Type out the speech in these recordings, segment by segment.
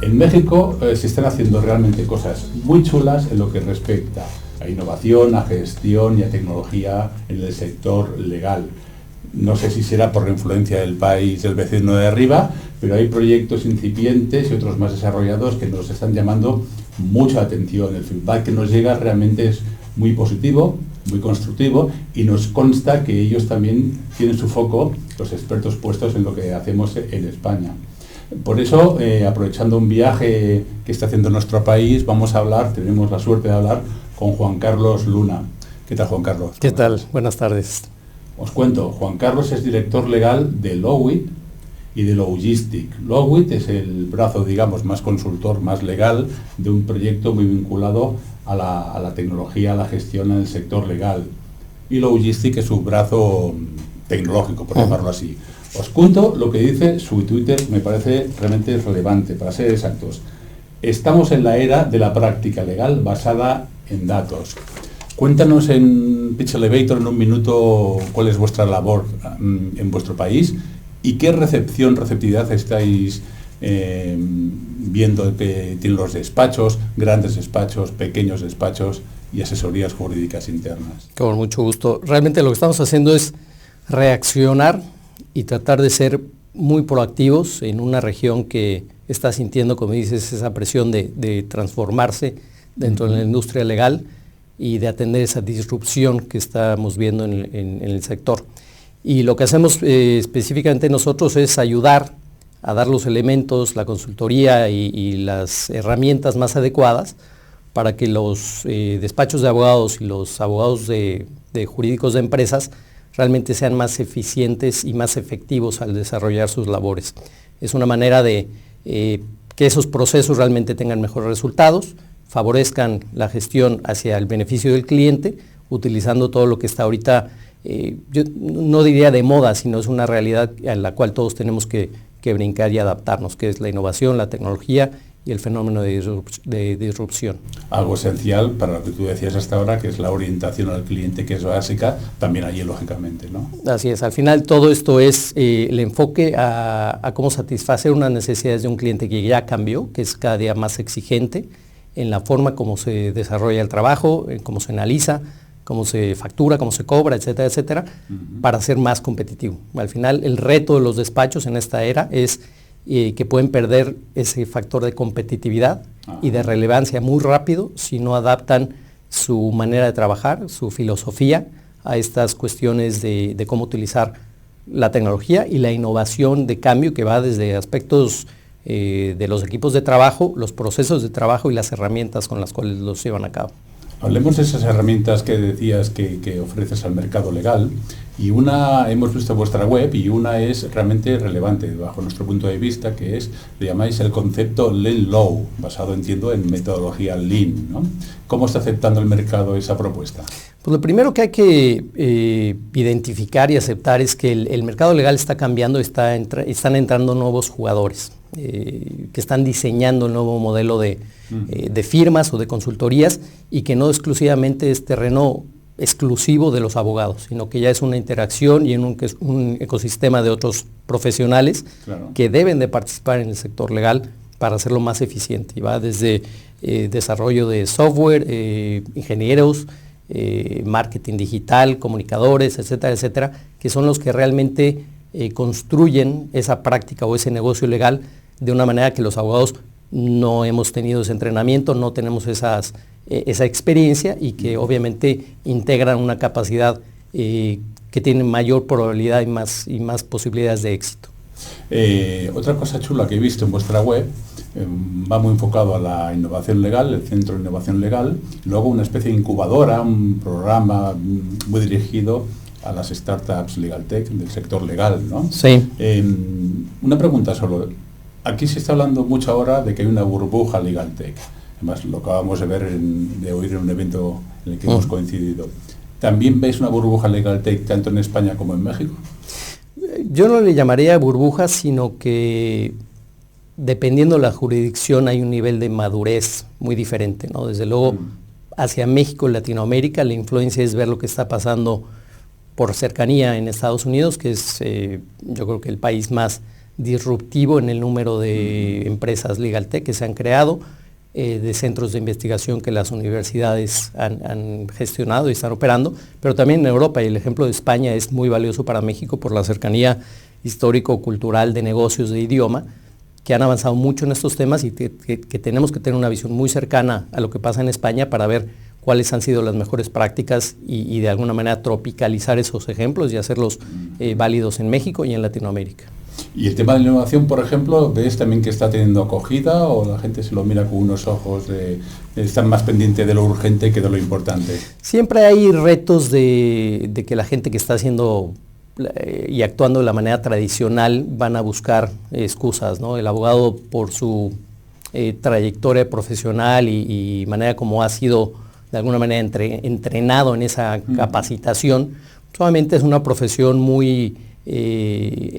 En México se están haciendo realmente cosas muy chulas en lo que respecta a innovación, a gestión y a tecnología en el sector legal. No sé si será por la influencia del país del vecino de arriba, pero hay proyectos incipientes y otros más desarrollados que nos están llamando mucha atención. El feedback que nos llega realmente es muy positivo, muy constructivo, y nos consta que ellos también tienen su foco, los expertos, puestos en lo que hacemos en España. Por eso, aprovechando un viaje que está haciendo nuestro país, tenemos la suerte de hablar con Juan Carlos Luna. ¿Qué tal, Juan Carlos? ¿Qué tal? Buenas tardes. Os cuento, Juan Carlos es director legal de Lowit y de Logistic. Lowit es el brazo, digamos, más consultor, más legal de un proyecto muy vinculado a la tecnología, a la gestión en el sector legal. Y Logistic es su brazo tecnológico, por llamarlo así. Os cuento lo que dice su Twitter, me parece realmente relevante, para ser exactos. Estamos en la era de la práctica legal basada en datos. Cuéntanos en Pitch Elevator en un minuto cuál es vuestra labor en vuestro país y qué receptividad estáis viendo que tienen los despachos, grandes despachos, pequeños despachos y asesorías jurídicas internas. Con mucho gusto. Realmente lo que estamos haciendo es reaccionar y tratar de ser muy proactivos en una región que está sintiendo, como dices, esa presión de transformarse dentro de la industria legal y de atender esa disrupción que estamos viendo en el sector. Y lo que hacemos específicamente nosotros es ayudar a dar los elementos, la consultoría y las herramientas más adecuadas para que los despachos de abogados y los abogados de jurídicos de empresas realmente sean más eficientes y más efectivos al desarrollar sus labores. Es una manera de que esos procesos realmente tengan mejores resultados, favorezcan la gestión hacia el beneficio del cliente, utilizando todo lo que está ahorita, yo no diría de moda, sino es una realidad a la cual todos tenemos que brincar y adaptarnos, que es la innovación, la tecnología y el fenómeno de disrupción. Algo esencial para lo que tú decías hasta ahora, que es la orientación al cliente, que es básica, también allí lógicamente, ¿no? Así es, al final todo esto es el enfoque a cómo satisfacer unas necesidades de un cliente que ya cambió, que es cada día más exigente en la forma como se desarrolla el trabajo, cómo se analiza, cómo se factura, cómo se cobra, etcétera, etcétera, para ser más competitivo. Al final el reto de los despachos en esta era es que pueden perder ese factor de competitividad y de relevancia muy rápido si no adaptan su manera de trabajar, su filosofía a estas cuestiones de cómo utilizar la tecnología y la innovación de cambio que va desde aspectos de los equipos de trabajo, los procesos de trabajo y las herramientas con las cuales los llevan a cabo. Hablemos de esas herramientas que decías que ofreces al mercado legal, y una hemos visto en vuestra web y una es realmente relevante bajo nuestro punto de vista, que es, le llamáis el concepto Lean Law, basado, entiendo, en metodología Lean, ¿no? ¿Cómo está aceptando el mercado esa propuesta? Pues lo primero que hay que identificar y aceptar es que el mercado legal está cambiando, están entrando nuevos jugadores que están diseñando el nuevo modelo de firmas o de consultorías y que no exclusivamente es terreno exclusivo de los abogados, sino que ya es una interacción y en un ecosistema de otros profesionales que deben de participar en el sector legal para hacerlo más eficiente. Y va desde desarrollo de software, ingenieros, marketing digital, comunicadores, etcétera, etcétera, que son los que realmente construyen esa práctica o ese negocio legal de una manera que los abogados no hemos tenido ese entrenamiento, no tenemos esa experiencia y que obviamente integran una capacidad que tiene mayor probabilidad y más posibilidades de éxito. Otra cosa chula que he visto en vuestra web, va muy enfocado a la innovación legal, el Centro de Innovación Legal, luego una especie de incubadora, un programa muy dirigido a las startups Legal Tech del sector legal, ¿no? Sí. Una pregunta solo. Aquí se está hablando mucho ahora de que hay una burbuja Legal Tech. Además, lo acabamos de ver, de oír en un evento en el que hemos coincidido. ¿También veis una burbuja Legal Tech tanto en España como en México? Yo no le llamaría burbuja, sino que dependiendo de la jurisdicción hay un nivel de madurez muy diferente, ¿no? Desde luego, hacia México y Latinoamérica, la influencia es ver lo que está pasando por cercanía en Estados Unidos, que es yo creo que el país más disruptivo en el número de empresas Legal Tech que se han creado, de centros de investigación que las universidades han gestionado y están operando, pero también en Europa, y el ejemplo de España es muy valioso para México por la cercanía histórico-cultural, de negocios, de idioma, que han avanzado mucho en estos temas y que tenemos que tener una visión muy cercana a lo que pasa en España para ver cuáles han sido las mejores prácticas y de alguna manera tropicalizar esos ejemplos y hacerlos válidos en México y en Latinoamérica. Y el tema de la innovación, por ejemplo, ¿ves también que está teniendo acogida o la gente se lo mira con unos ojos de estar más pendiente de lo urgente que de lo importante? Siempre hay retos de que la gente que está haciendo y actuando de la manera tradicional van a buscar excusas, ¿no? El abogado, por su trayectoria profesional y manera como ha sido de alguna manera entrenado en esa capacitación, solamente es una profesión muy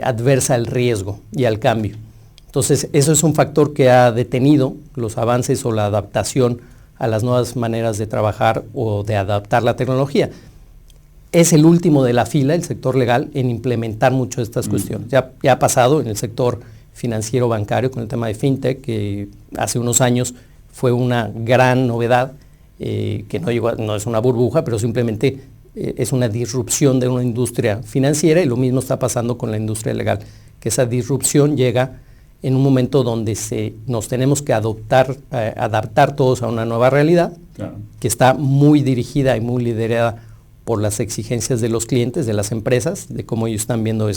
adversa al riesgo y al cambio. Entonces, eso es un factor que ha detenido los avances o la adaptación a las nuevas maneras de trabajar o de adaptar la tecnología. Es el último de la fila, el sector legal, en implementar mucho estas cuestiones. Ya ha pasado en el sector financiero bancario con el tema de FinTech, que hace unos años fue una gran novedad, que no es una burbuja, pero simplemente es una disrupción de una industria financiera, y lo mismo está pasando con la industria legal, que esa disrupción llega en un momento donde nos tenemos que adaptar todos a una nueva realidad, claro, que está muy dirigida y muy liderada por las exigencias de los clientes, de las empresas, de cómo ellos están viendo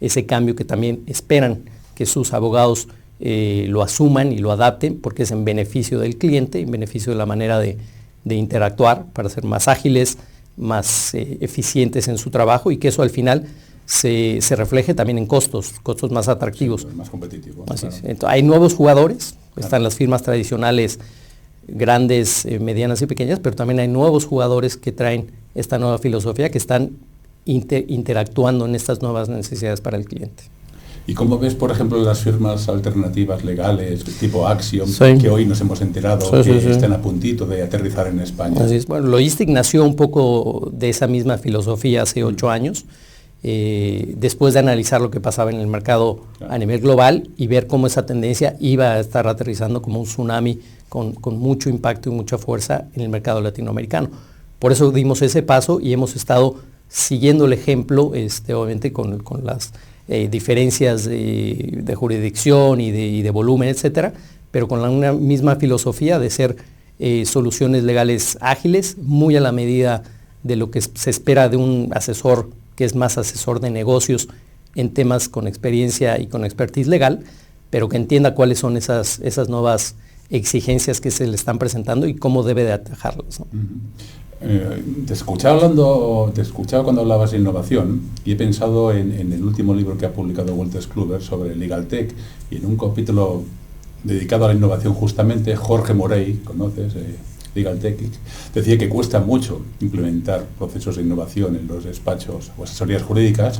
ese cambio, que también esperan que sus abogados lo asuman y lo adapten, porque es en beneficio del cliente, en beneficio de la manera de interactuar, para ser más ágiles, más eficientes en su trabajo, y que eso al final se refleje también en costos más atractivos. Sí, más competitivos. Así es. Entonces, hay nuevos jugadores, están las firmas tradicionales, grandes, medianas y pequeñas, pero también hay nuevos jugadores que traen esta nueva filosofía, que están interactuando en estas nuevas necesidades para el cliente. ¿Y cómo ves, por ejemplo, las firmas alternativas legales, tipo Axiom, que hoy nos hemos enterado que están a puntito de aterrizar en España? Así es. Bueno, Logistic nació un poco de esa misma filosofía hace 8 años, después de analizar lo que pasaba en el mercado a nivel global y ver cómo esa tendencia iba a estar aterrizando como un tsunami con mucho impacto y mucha fuerza en el mercado latinoamericano. Por eso dimos ese paso y hemos estado siguiendo el ejemplo, obviamente con las diferencias de jurisdicción y de volumen, etcétera, pero con una misma filosofía de ser soluciones legales ágiles, muy a la medida de lo que se espera de un asesor que es más asesor de negocios en temas con experiencia y con expertise legal, pero que entienda cuáles son esas nuevas exigencias que se le están presentando y cómo debe de atajarlas, ¿no? Te escuchaba cuando hablabas de innovación y he pensado en el último libro que ha publicado Wolters Kluwer sobre Legal Tech, y en un capítulo dedicado a la innovación justamente, Jorge Morey, ¿conoces? Legal Tech, decía que cuesta mucho implementar procesos de innovación en los despachos o asesorías jurídicas,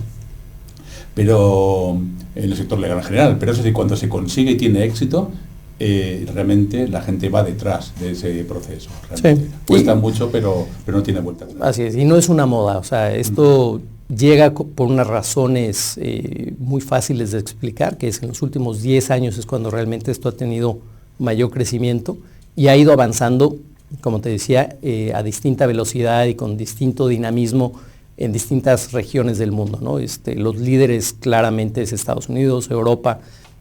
pero en el sector legal en general, pero eso sí, cuando se consigue y tiene éxito, realmente la gente va detrás de ese proceso. Sí. Cuesta mucho, pero no tiene vuelta atrás. Así es, y no es una moda, o sea, esto llega por unas razones muy fáciles de explicar, que es en los últimos 10 años es cuando realmente esto ha tenido mayor crecimiento y ha ido avanzando, como te decía, a distinta velocidad y con distinto dinamismo en distintas regiones del mundo, ¿no? Los líderes claramente es Estados Unidos, Europa.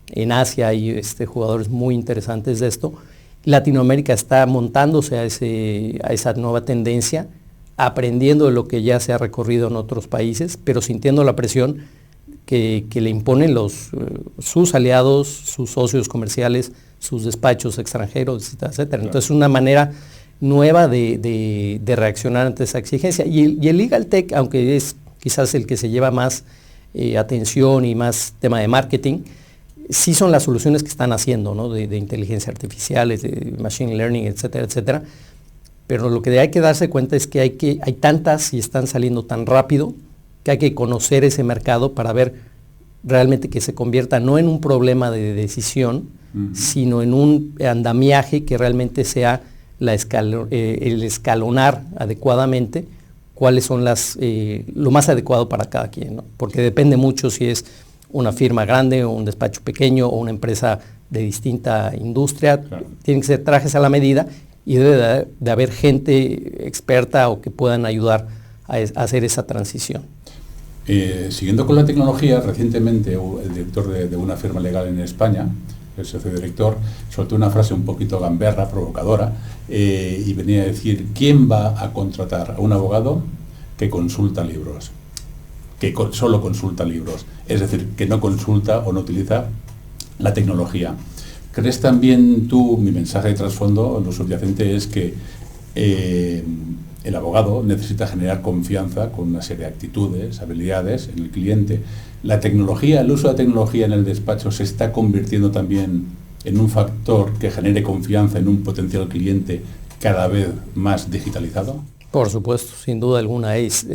En Asia hay jugadores muy interesantes de esto. Latinoamérica está montándose a esa nueva tendencia, aprendiendo de lo que ya se ha recorrido en otros países, pero sintiendo la presión que le imponen sus aliados, sus socios comerciales, sus despachos extranjeros, etcétera, etcétera. Claro. Entonces, una manera nueva de reaccionar ante esa exigencia. Y el Legal Tech, aunque es quizás el que se lleva más atención y más tema de marketing, sí son las soluciones que están haciendo, ¿no? de inteligencia artificial, de machine learning, etcétera, etcétera. Pero lo que hay que darse cuenta es que hay tantas y están saliendo tan rápido que hay que conocer ese mercado para ver realmente que se convierta no en un problema de decisión, sino en un andamiaje que realmente sea el escalonar adecuadamente cuáles son lo más adecuado para cada quien, ¿no? Porque depende mucho si es una firma grande o un despacho pequeño o una empresa de distinta industria. Claro. Tienen que ser trajes a la medida y debe de haber gente experta o que puedan ayudar a hacer esa transición. Siguiendo con la tecnología, recientemente el director de una firma legal en España, el socio director, soltó una frase un poquito gamberra, provocadora, y venía a decir: ¿quién va a contratar a un abogado que consulta libros? Que solo consulta libros, es decir, que no consulta o no utiliza la tecnología. ¿Crees también tú, mi mensaje de trasfondo, lo subyacente es que el abogado necesita generar confianza con una serie de actitudes, habilidades en el cliente? La tecnología, el uso de la tecnología en el despacho se está convirtiendo también en un factor que genere confianza en un potencial cliente cada vez más digitalizado. Por supuesto, sin duda alguna es.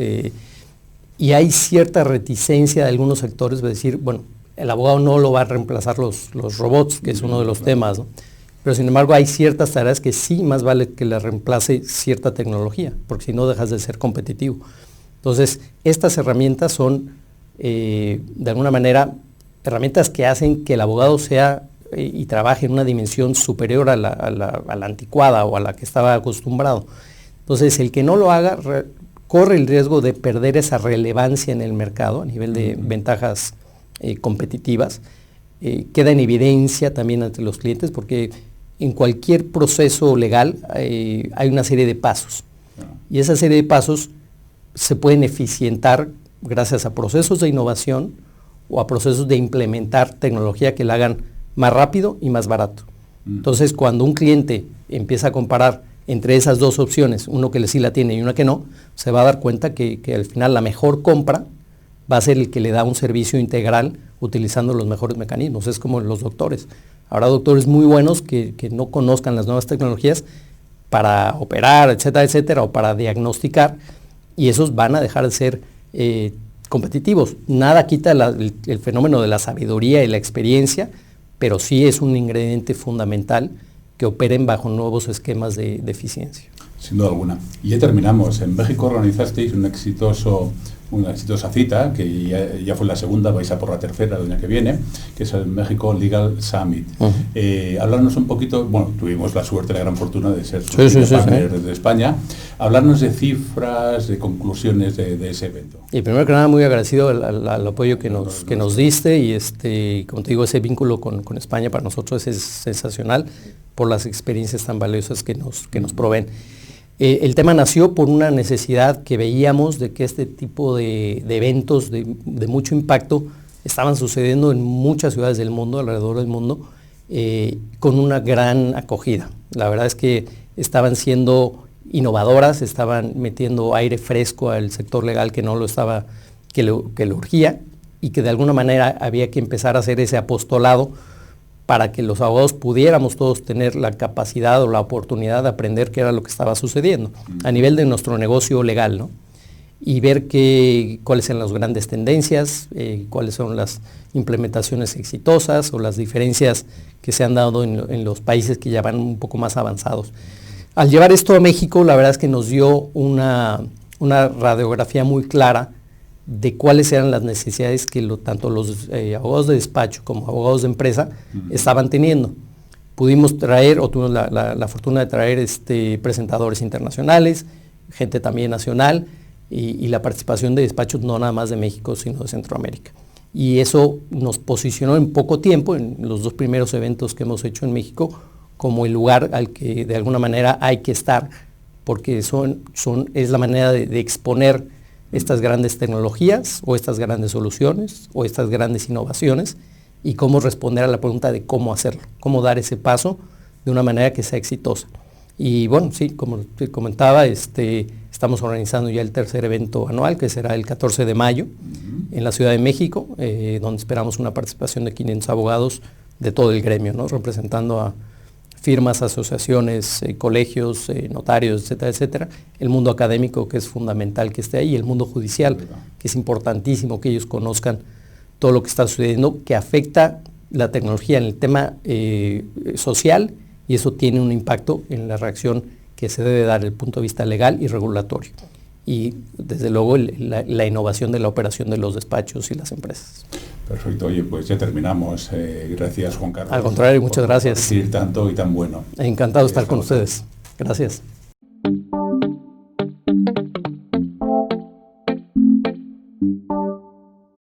Y hay cierta reticencia de algunos sectores de decir, bueno, el abogado no lo va a reemplazar los robots, que es uno de los temas, ¿no? Pero sin embargo hay ciertas tareas que sí más vale que la reemplace cierta tecnología, porque si no dejas de ser competitivo. Entonces, estas herramientas son, de alguna manera, herramientas que hacen que el abogado sea y trabaje en una dimensión superior a la anticuada o a la que estaba acostumbrado. Entonces, el que no lo haga corre el riesgo de perder esa relevancia en el mercado a nivel de ventajas competitivas. Queda en evidencia también ante los clientes, porque en cualquier proceso legal hay una serie de pasos, y esa serie de pasos se pueden eficientar gracias a procesos de innovación o a procesos de implementar tecnología que la hagan más rápido y más barato. Entonces, cuando un cliente empieza a comparar entre esas dos opciones, uno que sí la tiene y una que no, se va a dar cuenta que al final la mejor compra va a ser el que le da un servicio integral utilizando los mejores mecanismos. Es como los doctores. Habrá doctores muy buenos que no conozcan las nuevas tecnologías para operar, etcétera, etcétera, o para diagnosticar, y esos van a dejar de ser competitivos. Nada quita el fenómeno de la sabiduría y la experiencia, pero sí es un ingrediente fundamental que operen bajo nuevos esquemas de eficiencia. Sin duda alguna. Y ya terminamos. En México organizasteis una exitosa cita, que ya fue la segunda, vais a por la tercera el año que viene, que es el México Legal Summit. Hablarnos un poquito, bueno, tuvimos la suerte, la gran fortuna de ser partner de España. Hablarnos de cifras, de conclusiones de ese evento. Y primero que nada, muy agradecido al apoyo que nos diste, y como te digo, ese vínculo con España para nosotros es sensacional por las experiencias tan valiosas que nos proveen. El tema nació por una necesidad que veíamos de que este tipo de eventos de mucho impacto estaban sucediendo en muchas ciudades del mundo, alrededor del mundo, con una gran acogida. La verdad es que estaban siendo innovadoras, estaban metiendo aire fresco al sector legal que no lo estaba, que le urgía, y que de alguna manera había que empezar a hacer ese apostolado para que los abogados pudiéramos todos tener la capacidad o la oportunidad de aprender qué era lo que estaba sucediendo a nivel de nuestro negocio legal, ¿no? Y ver cuáles eran las grandes tendencias, cuáles son las implementaciones exitosas o las diferencias que se han dado en los países que ya van un poco más avanzados. Al llevar esto a México, la verdad es que nos dio una radiografía muy clara de cuáles eran las necesidades que tanto los abogados de despacho como abogados de empresa estaban teniendo. Pudimos traer, o tuvimos la fortuna de traer presentadores internacionales, gente también nacional, y la participación de despachos no nada más de México, sino de Centroamérica. Y eso nos posicionó en poco tiempo, en los 2 primeros eventos que hemos hecho en México, como el lugar al que de alguna manera hay que estar, porque es la manera de exponer estas grandes tecnologías o estas grandes soluciones o estas grandes innovaciones, y cómo responder a la pregunta de cómo hacerlo, cómo dar ese paso de una manera que sea exitosa. Y bueno, sí, como te comentaba, estamos organizando ya el tercer evento anual, que será el 14 de mayo en la Ciudad de México, donde esperamos una participación de 500 abogados de todo el gremio, ¿no? Representando a firmas, asociaciones, colegios, notarios, etcétera, etcétera. El mundo académico, que es fundamental que esté ahí, el mundo judicial, que es importantísimo que ellos conozcan todo lo que está sucediendo, que afecta la tecnología en el tema social, y eso tiene un impacto en la reacción que se debe dar desde el punto de vista legal y regulatorio. Y desde luego la innovación de la operación de los despachos y las empresas. Perfecto, oye, pues ya terminamos. Gracias, Juan Carlos. Al contrario, muchas gracias. Por decir tanto y tan bueno. Encantado de estar con ustedes. Gracias.